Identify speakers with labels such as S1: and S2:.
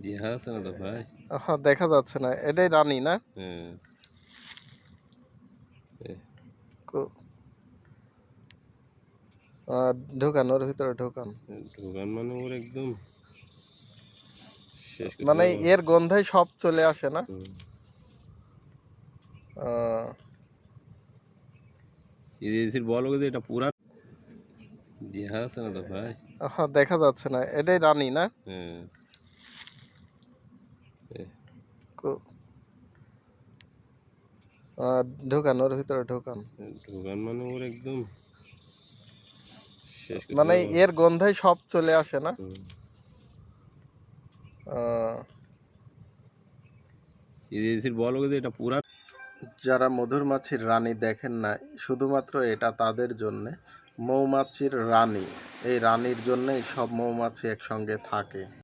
S1: জিহা আছে না তো ভাই?
S2: দেখা যাচ্ছে না, এটাই রানী না?
S1: হ্যাঁ।
S2: কো- ঢোকান, ওর ভিতরে ঢোকান।
S1: ঢোকান মানে ওর একদম শেষ করে
S2: মানে
S1: দেবো।
S2: এর গন্ধায় সব চলে আসে না?
S1: হুম। এদের বলো যে এটা পুরা জিহা আছে না তো ভাই?
S2: দেখা যাচ্ছে না, এটাই রানী না?
S1: হ্যাঁ।
S2: কো- ঢোকান, ওর ভিতরে ঢোকান।
S1: ঢোকান মানে ওর একদম শেষ করে
S2: মানে
S1: দেবো।
S2: এর গন্ধায় সব চলে আসে না?
S1: হুম। এদের বলো যে এটা পুরা।
S2: যারা মধুমাছির রানী দেখেন না, শুধুমাত্র এটা তাদের জন্যে। মৌমাছির রানী, এই রানীর জন্যই সব মৌমাছি একসঙ্গে থাকে।